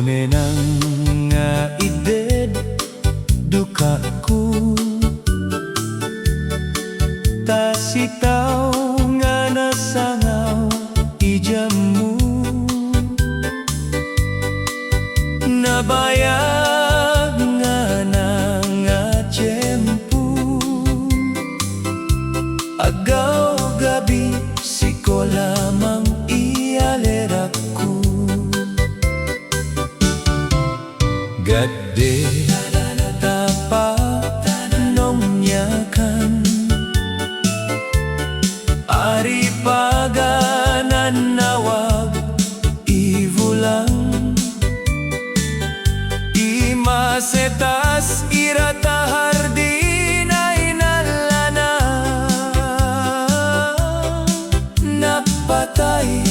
Nenang nga ided duka ko, ta sitaw nga nasangaw ijam mo, nabayag nga nga tiyempo, agaw gabi siko lamang ialera ko. Gade tapa nong nyakan, ari paganan nawag ivulang, imasetas iratahar di na inalana, napatay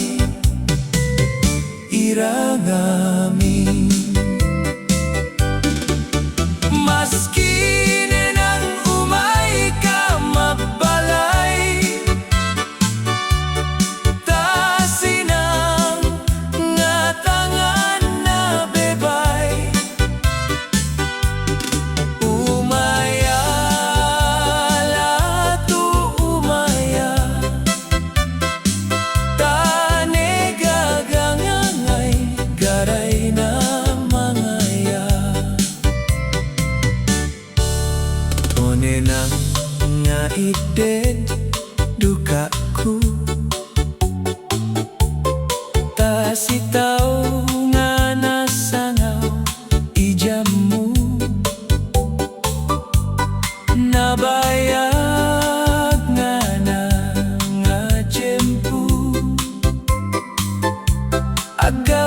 iragami. Maski nenang umay ka mabalay, ta sinang nga tangan na bebay, umaya latu umaya, ta negagangangay garay na mangaya. Nenang nga ided duka ko, ta sitaw nga nasangaw ijam mo, nabayag nga tiyempo, aga